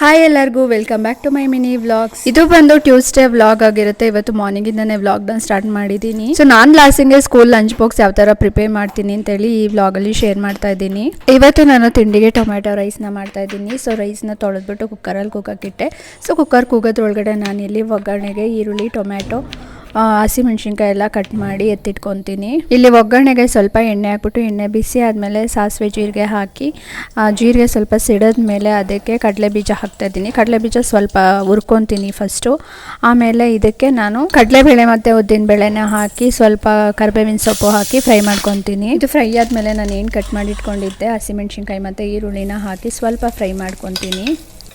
Hi ಎಲ್ಲರಿಗೂ welcome back to my mini vlogs. ಇದು ಬಂದು ಟ್ಯೂಸ್ಡೇ ವ್ಲಾಗ್ ಆಗಿರುತ್ತೆ. ಇವತ್ತು ಮಾರ್ನಿಂಗ್ ಇಂದಾನೆ ವ್ಲಾಗ್ನ ಸ್ಟಾರ್ಟ್ ಮಾಡಿದ್ದೀನಿ. ಸೊ ನಾನು ಲಾಸ್ಟಿಂಗ್ ಸ್ಕೂಲ್ ಲಂಚ್ ಬಾಕ್ಸ್ ಯಾವ ತರ ಪ್ರಿಪೇರ್ ಮಾಡ್ತೀನಿ ಅಂತ ಹೇಳಿ ಈ ವ್ಲಾಗ್ ಅಲ್ಲಿ ಶೇರ್ ಮಾಡ್ತಾ ಇದ್ದೀನಿ. ಇವತ್ತು ನಾನು ತಿಂಡಿಗೆ ಟೊಮ್ಯಾಟೊ ರೈಸ್ನ ಮಾಡ್ತಾ ಇದ್ದೀನಿ. ಸೊ ರೈಸ್ನ ತೊಳೆದ್ಬಿಟ್ಟು ಕುಕ್ಕರಲ್ಲಿ ಕೂಗಕ್ಕಿಟ್ಟೆ. ಸೊ ಕುಕ್ಕರ್ ಕೂಗೋದ್ರೊಳಗಡೆ ನಾನು ಇಲ್ಲಿ ಒಗ್ಗರಣೆಗೆ ಈರುಳ್ಳಿ, ಟೊಮ್ಯಾಟೊ, ಹಸಿಮೆಣ್ಸಿನ್ಕಾಯಿ ಎಲ್ಲ ಕಟ್ ಮಾಡಿ ಎತ್ತಿಟ್ಕೊತೀನಿ. ಇಲ್ಲಿ ಒಗ್ಗರಣೆಗೆ ಸ್ವಲ್ಪ ಎಣ್ಣೆ ಹಾಕ್ಬಿಟ್ಟು ಎಣ್ಣೆ ಬಿಸಿ ಆದಮೇಲೆ ಸಾಸಿವೆ ಜೀರಿಗೆ ಹಾಕಿ ಜೀರಿಗೆ ಸ್ವಲ್ಪ ಸಿಡಿದ್ಮೇಲೆ ಅದಕ್ಕೆ ಕಡಲೆ ಬೀಜ ಹಾಕ್ತಾ ಇದ್ದೀನಿ. ಕಡಲೆ ಬೀಜ ಸ್ವಲ್ಪ ಹುರ್ಕೊತೀನಿ ಫಸ್ಟು. ಆಮೇಲೆ ಇದಕ್ಕೆ ನಾನು ಕಡಲೆಬೇಳೆ ಮತ್ತು ಉದ್ದಿನಬೇಳೆನ ಹಾಕಿ ಸ್ವಲ್ಪ ಕರಿಬೇವಿನ ಸೊಪ್ಪು ಹಾಕಿ ಫ್ರೈ ಮಾಡ್ಕೊತೀನಿ. ಇದು ಫ್ರೈ ಆದಮೇಲೆ ನಾನು ಏನು ಕಟ್ ಮಾಡಿ ಇಟ್ಕೊಂಡಿದ್ದೆ ಹಸಿಮೆಣ್ಸಿನ್ಕಾಯಿ ಮತ್ತು ಈರುಳ್ಳಿನ ಹಾಕಿ ಸ್ವಲ್ಪ ಫ್ರೈ ಮಾಡ್ಕೊತೀನಿ.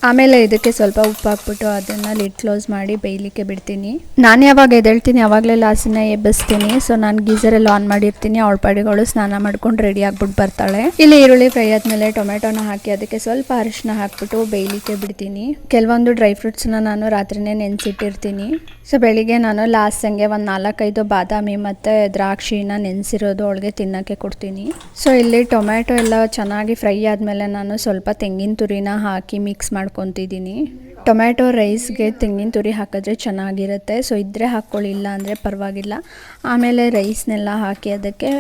ಆಮೇಲೆ ಇದಕ್ಕೆ ಸ್ವಲ್ಪ ಉಪ್ಪು ಹಾಕ್ಬಿಟ್ಟು ಅದನ್ನು ಲಿಡ್ ಕ್ಲೋಸ್ ಮಾಡಿ ಬೇಯಲಿಕ್ಕೆ ಬಿಡ್ತೀನಿ. ನಾನು ಯಾವಾಗ ಎದ್ದೇಳ್ತೀನಿ ಆವಾಗಲೇ ಲಾಸ್ಟಿನ ಎಬ್ಬಿಸ್ತೀನಿ. ಸೊ ನಾನು ಗೀಸರಲ್ಲಿ ಆನ್ ಮಾಡಿರ್ತೀನಿ. ಅವಳ ಪಾಡಿಗಳು ಸ್ನಾನ ಮಾಡ್ಕೊಂಡು ರೆಡಿ ಆಗ್ಬಿಟ್ಟು ಬರ್ತಾಳೆ. ಇಲ್ಲಿ ಈರುಳ್ಳಿ ಫ್ರೈ ಆದಮೇಲೆ ಟೊಮೆಟೊನ ಹಾಕಿ ಅದಕ್ಕೆ ಸ್ವಲ್ಪ ಅರಿಶಿನ ಹಾಕ್ಬಿಟ್ಟು ಬೇಯಲಿಕ್ಕೆ ಬಿಡ್ತೀನಿ. ಕೆಲವೊಂದು ಡ್ರೈ ಫ್ರೂಟ್ಸ್ನ ನಾನು ರಾತ್ರಿನೇ ನೆನೆಸಿಟ್ಟಿರ್ತೀನಿ. ಸೊ ಬೆಳಿಗ್ಗೆ ನಾನು ಲಾಸ್ಟಂಗೆ ಒಂದು 4-5 ಬಾದಾಮಿ ಮತ್ತು ದ್ರಾಕ್ಷಿನ ನೆನೆಸಿರೋದು ಅವಳಿಗೆ ತಿನ್ನೋಕ್ಕೆ ಕೊಡ್ತೀನಿ. ಸೊ ಇಲ್ಲಿ ಟೊಮ್ಯಾಟೊ ಎಲ್ಲ ಚೆನ್ನಾಗಿ ಫ್ರೈ ಆದಮೇಲೆ ನಾನು ಸ್ವಲ್ಪ ತೆಂಗಿನ ತುರಿನ ಹಾಕಿ ಮಿಕ್ಸ್ ಮಾಡ್ಕೊತಿದ್ದೀನಿ. ಟೊಮ್ಯಾಟೊ ರೈಸ್ಗೆ ತೆಂಗಿನ ತುರಿ ಹಾಕಿದ್ರೆ ಚೆನ್ನಾಗಿರುತ್ತೆ. ಸೊ ಇದ್ದರೆ ಹಾಕ್ಕೊಳ್ಳಿಲ್ಲ ಅಂದರೆ ಪರವಾಗಿಲ್ಲ. ಆಮೇಲೆ ರೈಸ್ನೆಲ್ಲ ಹಾಕಿ ಅದಕ್ಕೆ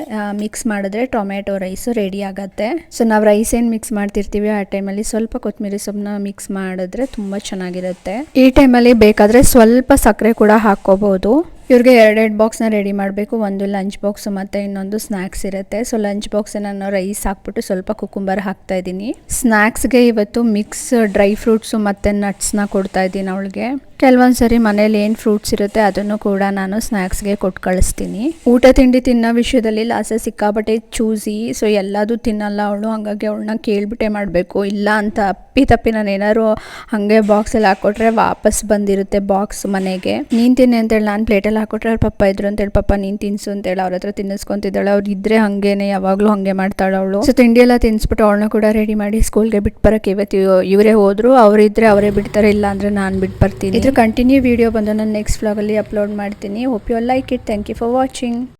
ಮಿಕ್ಸ್ ಮಾಡಿದ್ರೆ ಟೊಮ್ಯಾಟೊ ರೈಸು ರೆಡಿ ಆಗುತ್ತೆ. ಸೊ ನಾವು ರೈಸ್ ಏನು ಮಿಕ್ಸ್ ಮಾಡ್ತಿರ್ತೀವಿ ಆ ಟೈಮಲ್ಲಿ ಸ್ವಲ್ಪ ಕೊತ್ತಂಬರಿ ಸೊಪ್ಪನ್ನ ಮಿಕ್ಸ್ ಮಾಡಿದ್ರೆ ತುಂಬ ಚೆನ್ನಾಗಿರುತ್ತೆ. ಈ ಟೈಮಲ್ಲಿ ಬೇಕಾದರೆ ಸ್ವಲ್ಪ ಸಕ್ಕರೆ ಕೂಡ ಹಾಕ್ಕೋಬೋದು. ಇವ್ರಿಗೆ 2 ಬಾಕ್ಸ್ನ ರೆಡಿ ಮಾಡಬೇಕು. ಒಂದು ಲಂಚ್ ಬಾಕ್ಸು ಮತ್ತು ಇನ್ನೊಂದು ಸ್ನ್ಯಾಕ್ಸ್ ಇರುತ್ತೆ. ಸೊ ಲಂಚ್ ಬಾಕ್ಸ್ ನಾನು ರೈಸ್ ಹಾಕ್ಬಿಟ್ಟು ಸ್ವಲ್ಪ ಕುಕುಂಬರ್ ಹಾಕ್ತಾ ಇದ್ದೀನಿ. ಸ್ನ್ಯಾಕ್ಸ್ಗೆ ಇವತ್ತು ಮಿಕ್ಸ್ ಡ್ರೈ ಫ್ರೂಟ್ಸು ಮತ್ತು ನಟ್ಸ್ನ ಕೊಡ್ತಾ ಇದ್ದೀನಿ ಅವಳಿಗೆ. ಕೆಲವೊಂದು ಸರಿ ಮನೇಲಿ ಏನು ಫ್ರೂಟ್ಸ್ ಇರುತ್ತೆ ಅದನ್ನು ಕೂಡ ನಾನು ಸ್ನ್ಯಾಕ್ಸ್ಗೆ ಕೊಟ್ಟು ಕಳಿಸ್ತೀನಿ. ಊಟ ತಿಂಡಿ ತಿನ್ನೋ ವಿಷಯದಲ್ಲಿ ಲಾಸ ಸಿಕ್ಕಾಬಟ್ಟೆ ಚೂಸಿ. ಸೊ ಎಲ್ಲದೂ ತಿನ್ನಲ್ಲ ಅವಳು. ಹಾಗಾಗಿ ಅವಳನ್ನ ಕೇಳ್ಬಿಟ್ಟೆ ಮಾಡಬೇಕು. ಇಲ್ಲ ಅಂತ ತಪ್ಪಿ ನಾನು ಏನಾದ್ರು ಹಾಗೆ ಬಾಕ್ಸಲ್ಲಿ ಹಾಕ್ಕೊಟ್ರೆ ವಾಪಸ್ ಬಂದಿರುತ್ತೆ ಬಾಕ್ಸ್ ಮನೆಗೆ. ನೀನು ತಿನ್ನಿ ಅಂತೇಳಿ ನಾನು ಪ್ಲೇಟಲ್ಲಿ ಹಾಕ್ಕೊಟ್ರೆ ಅವ್ರ ಪಪ್ಪ ಇದ್ರು ಅಂತೇಳಿ ಪಪ್ಪ ನೀನು ತಿನ್ಸು ಅಂತೇಳಿ ಅವ್ರ ಹತ್ರ ತಿನ್ನಿಸ್ಕೊತಿದ್ದಾಳೆ. ಅವ್ರು ಇದ್ರೆ ಹಾಗೇನೆ ಯಾವಾಗಲೂ ಹಾಗೆ ಮಾಡ್ತಾಳೆ ಅವಳು. ಸೊ ತಿಂಡಿ ಎಲ್ಲ ತಿನ್ನಿಸ್ಬಿಟ್ಟು ಅವಳನ್ನ ಕೂಡ ರೆಡಿ ಮಾಡಿ ಸ್ಕೂಲ್ಗೆ ಬಿಟ್ಟು ಬರೋಕ್ಕೆ ಇವತ್ತು ಇವರೇ ಹೋದ್ರು. ಅವರಿದ್ರೆ ಅವರೇ ಬಿಡ್ತಾರೆ, ಇಲ್ಲ ಅಂದರೆ ನಾನು ಬಿಟ್ಟು ಬರ್ತೀನಿ. ಕಂಟಿನ್ಯೂ ವಿಡಿಯೋ ಬಂದು ನಾನು ನೆಕ್ಸ್ಟ್ ವ್ಲಾಗಲ್ಲಿ ಅಪ್ಲೋಡ್ ಮಾಡ್ತೀನಿ. Hope you like it. Thank you for watching.